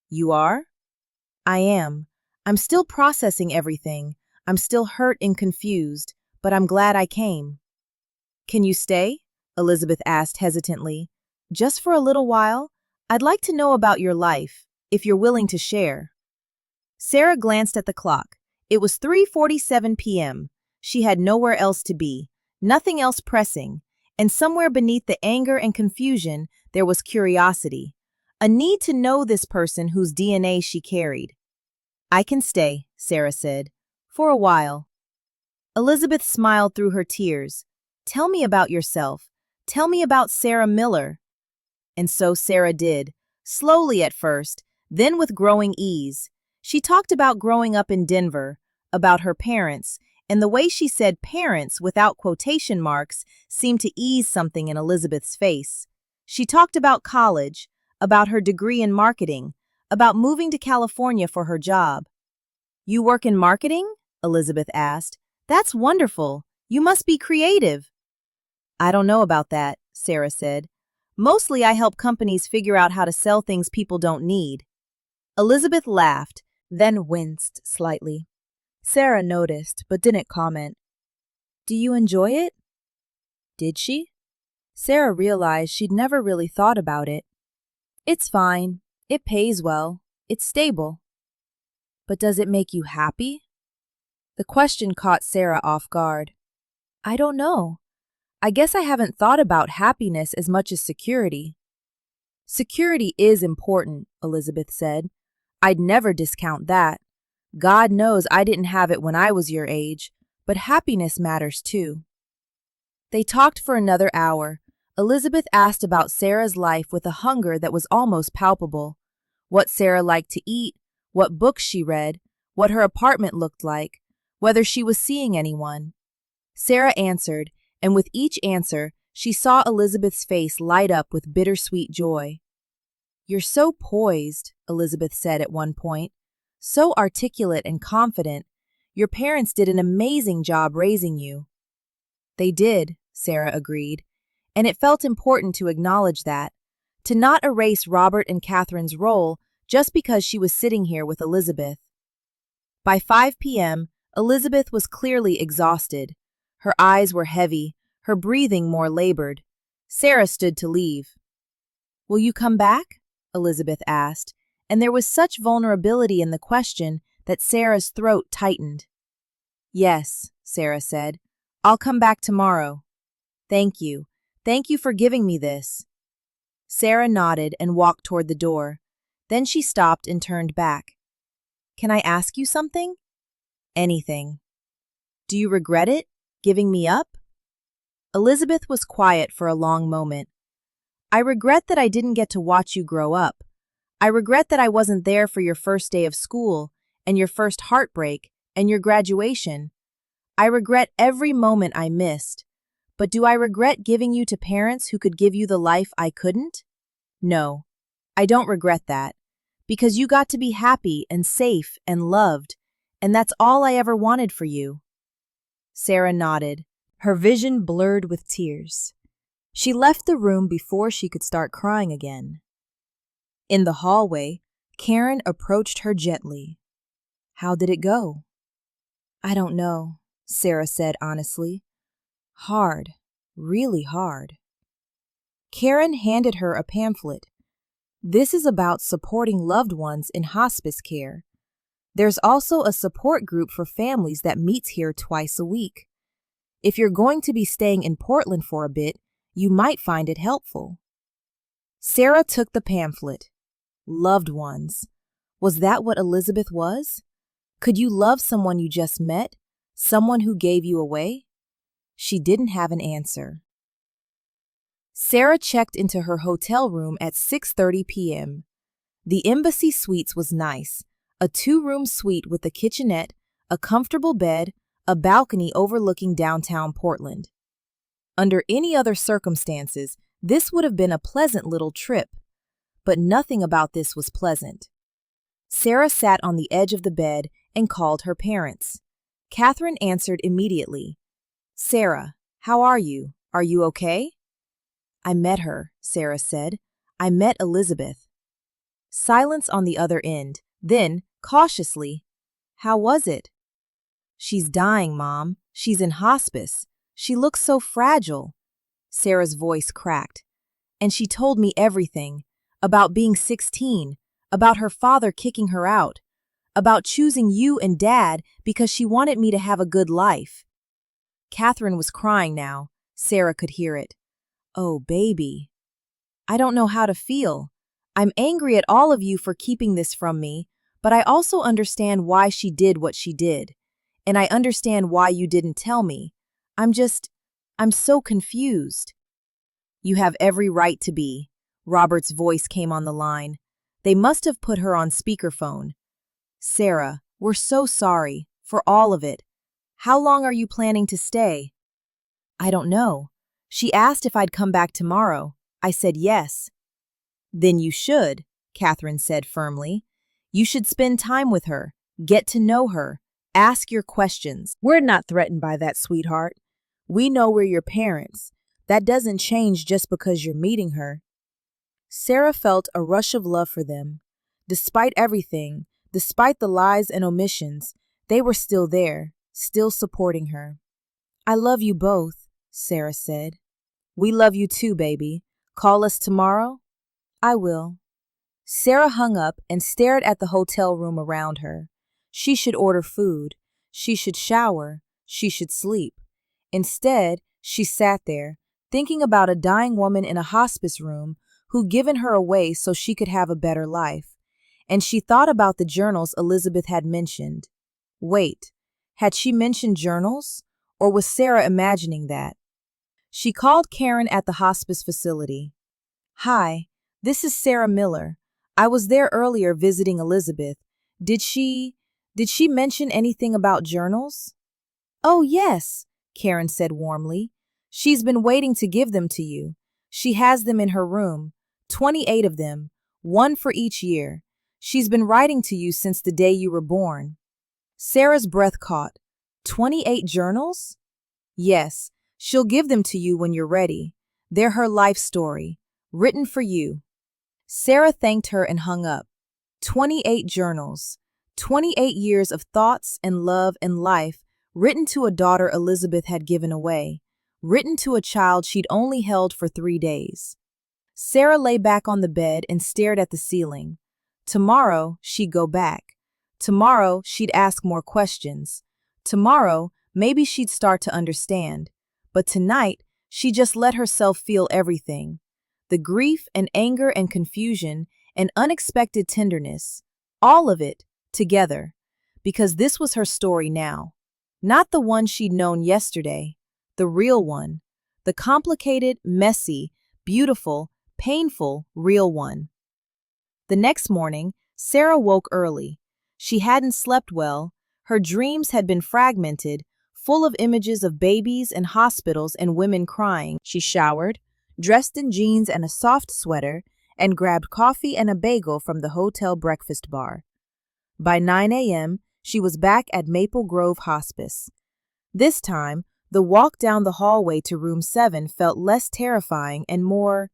"You are?" "I am. I'm still processing everything. I'm still hurt and confused, but I'm glad I came." "Can you stay?" Elizabeth asked hesitantly. "Just for a little while? I'd like to know about your life, if you're willing to share." Sarah glanced at the clock. It was 3:47 p.m. She had nowhere else to be, nothing else pressing, and somewhere beneath the anger and confusion there was curiosity, a need to know this person whose DNA she carried. "I can stay," Sarah said, "for a while." Elizabeth smiled through her tears. "Tell me about yourself. Tell me about Sarah Miller." And so Sarah did, slowly at first, then with growing ease. She talked about growing up in Denver, about her parents, and the way she said parents without quotation marks seemed to ease something in Elizabeth's face. She talked about college, about her degree in marketing, about moving to California for her job. "You work in marketing?" Elizabeth asked. "That's wonderful. You must be creative." "I don't know about that," Sarah said. "Mostly I help companies figure out how to sell things people don't need." Elizabeth laughed, then winced slightly. Sarah noticed, but didn't comment. "Do you enjoy it?" Did she? Sarah realized she'd never really thought about it. "It's fine. It pays well. It's stable." "But does it make you happy?" The question caught Sarah off guard. "I don't know. I guess I haven't thought about happiness as much as security." "Security is important," Elizabeth said. "I'd never discount that. God knows I didn't have it when I was your age, but happiness matters too." They talked for another hour. Elizabeth asked about Sarah's life with a hunger that was almost palpable. What Sarah liked to eat, what books she read, what her apartment looked like, whether she was seeing anyone. Sarah answered, and with each answer, she saw Elizabeth's face light up with bittersweet joy. "You're so poised," Elizabeth said at one point. "So articulate and confident. Your parents did an amazing job raising you." "They did," Sarah agreed, and it felt important to acknowledge that, to not erase Robert and Catherine's role just because she was sitting here with Elizabeth. By 5 p.m., Elizabeth was clearly exhausted. Her eyes were heavy, her breathing more labored. Sarah stood to leave. "Will you come back?" Elizabeth asked, and there was such vulnerability in the question that Sarah's throat tightened. "Yes," Sarah said. "I'll come back tomorrow." "Thank you. Thank you for giving me this." Sarah nodded and walked toward the door. Then she stopped and turned back. "Can I ask you something?" "Anything." "Do you regret it? Giving me up?" Elizabeth was quiet for a long moment. "I regret that I didn't get to watch you grow up. I regret that I wasn't there for your first day of school, and your first heartbreak, and your graduation. I regret every moment I missed. But do I regret giving you to parents who could give you the life I couldn't? No, I don't regret that, because you got to be happy and safe and loved, and that's all I ever wanted for you." Sarah nodded, her vision blurred with tears. She left the room before she could start crying again. In the hallway, Karen approached her gently. "How did it go?" I don't know, Sarah said honestly. Hard, really hard. Karen handed her a pamphlet. This is about supporting loved ones in hospice care. There's also a support group for families that meets here twice a week. If you're going to be staying in Portland for a bit, you might find it helpful. Sarah took the pamphlet. Loved ones. Was that what Elizabeth was? Could you love someone you just met? Someone who gave you away? She didn't have an answer. Sarah checked into her hotel room at 6:30 p.m. The Embassy Suites was nice, a two-room suite with a kitchenette, a comfortable bed, a balcony overlooking downtown Portland. Under any other circumstances, this would have been a pleasant little trip, but nothing about this was pleasant. Sarah sat on the edge of the bed and called her parents. Catherine answered immediately. Sarah, how are you? Are you okay? I met her, Sarah said. I met Elizabeth. Silence on the other end, then, cautiously, how was it? She's dying, Mom. She's in hospice. She looks so fragile. Sarah's voice cracked. And she told me everything, about being 16, about her father kicking her out, about choosing you and Dad because she wanted me to have a good life. Catherine was crying now. Sarah could hear it. Oh, baby. I don't know how to feel. I'm angry at all of you for keeping this from me, but I also understand why she did what she did. And I understand why you didn't tell me. I'm so confused. You have every right to be. Robert's voice came on the line. They must have put her on speakerphone. Sarah, we're so sorry, for all of it. How long are you planning to stay? I don't know. She asked if I'd come back tomorrow. I said yes. Then you should, Catherine said firmly. You should spend time with her, get to know her, ask your questions. We're not threatened by that, sweetheart. We know we're your parents. That doesn't change just because you're meeting her. Sarah felt a rush of love for them. Despite everything, despite the lies and omissions, they were still there, still supporting her. I love you both, Sarah said. We love you too, baby. Call us tomorrow? I will. Sarah hung up and stared at the hotel room around her. She should order food. She should shower. She should sleep. Instead, she sat there, thinking about a dying woman in a hospice room who'd given her away so she could have a better life. And she thought about the journals Elizabeth had mentioned. Wait, had she mentioned journals? Or was Sarah imagining that? She called Karen at the hospice facility. Hi, this is Sarah Miller. I was there earlier visiting Elizabeth. Did she mention anything about journals? Oh, yes, Karen said warmly. She's been waiting to give them to you. She has them in her room, 28 of them, one for each year. She's been writing to you since the day you were born. Sarah's breath caught. 28 journals? Yes, she'll give them to you when you're ready. They're her life story, written for you. Sarah thanked her and hung up. 28 journals, 28 years of thoughts and love and life, written to a daughter Elizabeth had given away, written to a child she'd only held for 3 days. Sarah lay back on the bed and stared at the ceiling. Tomorrow, she'd go back. Tomorrow, she'd ask more questions. Tomorrow, maybe she'd start to understand. But tonight, she just let herself feel everything. The grief and anger and confusion and unexpected tenderness, all of it, together. Because this was her story now. Not the one she'd known yesterday, the real one. The complicated, messy, beautiful, painful, real one. The next morning, Sarah woke early. She hadn't slept well. Her dreams had been fragmented, full of images of babies and hospitals and women crying. She showered, dressed in jeans and a soft sweater, and grabbed coffee and a bagel from the hotel breakfast bar. By 9 a.m., she was back at Maple Grove Hospice. This time, the walk down the hallway to room 7 felt less terrifying and more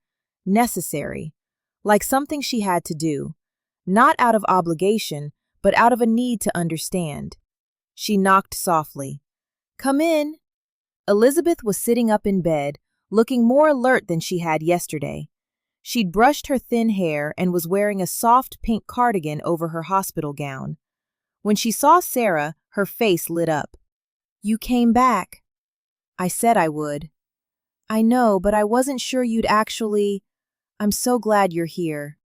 necessary, like something she had to do, not out of obligation, but out of a need to understand. She knocked softly. "Come in." Elizabeth was sitting up in bed, looking more alert than she had yesterday. She'd brushed her thin hair and was wearing a soft pink cardigan over her hospital gown. When she saw Sarah, her face lit up. "You came back." "I said I would." "I know, but I wasn't sure you'd actually. I'm so glad you're here."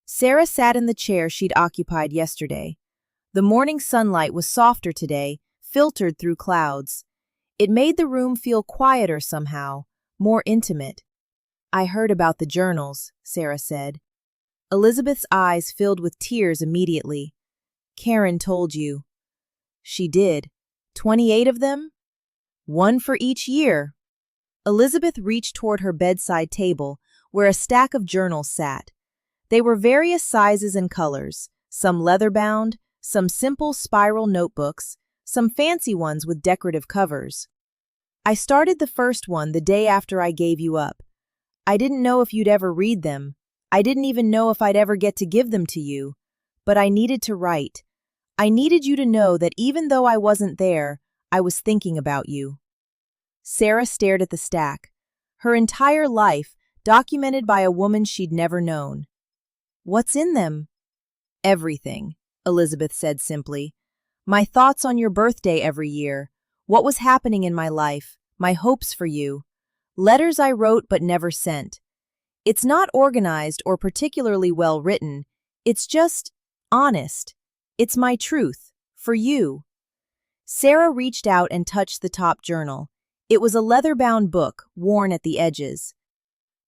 Sarah sat in the chair she'd occupied yesterday. The morning sunlight was softer today, filtered through clouds. It made the room feel quieter somehow, more intimate. "I heard about the journals," Sarah said. Elizabeth's eyes filled with tears immediately. "Karen told you." "She did. 28 of them? One for each year." Elizabeth reached toward her bedside table, where a stack of journals sat. They were various sizes and colors, some leather-bound, some simple spiral notebooks, some fancy ones with decorative covers. "I started the first one the day after I gave you up. I didn't know if you'd ever read them. I didn't even know if I'd ever get to give them to you. But I needed to write. I needed you to know that even though I wasn't there, I was thinking about you." Sarah stared at the stack. Her entire life, documented by a woman she'd never known. "What's in them?" "Everything," Elizabeth said simply. "My thoughts on your birthday every year, what was happening in my life, my hopes for you. Letters I wrote but never sent. It's not organized or particularly well written. It's just honest. It's my truth, for you." Sarah reached out and touched the top journal. It was a leather-bound book, worn at the edges.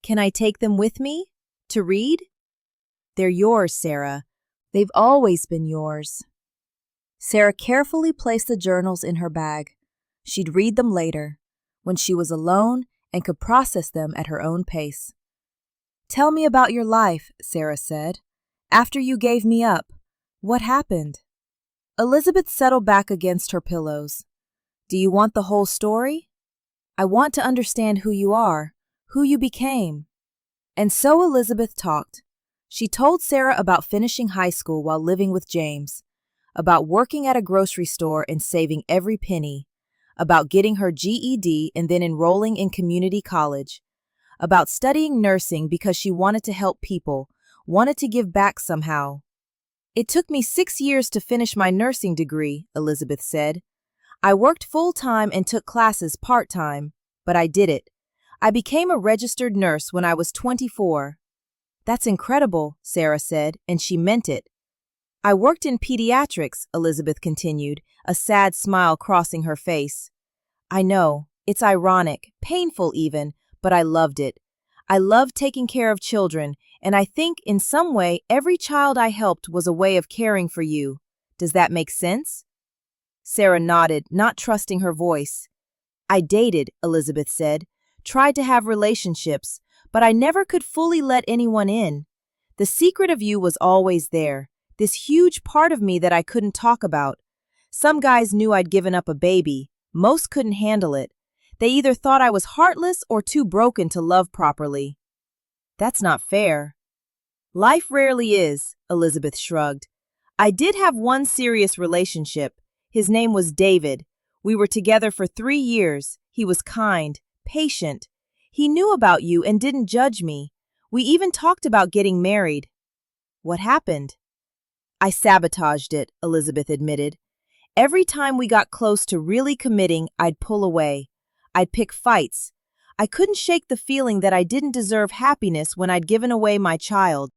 "Can I take them with me? To read?" "They're yours, Sarah. They've always been yours." Sarah carefully placed the journals in her bag. She'd read them later, when she was alone and could process them at her own pace. "Tell me about your life," Sarah said. "After you gave me up, what happened?" Elizabeth settled back against her pillows. "Do you want the whole story?" "I want to understand who you are, who you became." And so Elizabeth talked. She told Sarah about finishing high school while living with James, about working at a grocery store and saving every penny, about getting her GED and then enrolling in community college, about studying nursing because she wanted to help people, wanted to give back somehow. "It took me 6 years to finish my nursing degree," Elizabeth said. "I worked full-time and took classes part-time, but I did it. I became a registered nurse when I was 24. "That's incredible," Sarah said, and she meant it. "I worked in pediatrics," Elizabeth continued, a sad smile crossing her face. "I know, it's ironic, painful even, but I loved it. I loved taking care of children, and I think in some way every child I helped was a way of caring for you. Does that make sense?" Sarah nodded, not trusting her voice. "I dated," Elizabeth said, "tried to have relationships, but I never could fully let anyone in. The secret of you was always there, this huge part of me that I couldn't talk about. Some guys knew I'd given up a baby. Most couldn't handle it. They either thought I was heartless or too broken to love properly." "That's not fair." "Life rarely is," Elizabeth shrugged. "I did have one serious relationship. His name was David. We were together for 3 years. He was kind, patient. He knew about you and didn't judge me. We even talked about getting married." "What happened?" "I sabotaged it," Elizabeth admitted. "Every time we got close to really committing, I'd pull away. I'd pick fights. I couldn't shake the feeling that I didn't deserve happiness when I'd given away my child.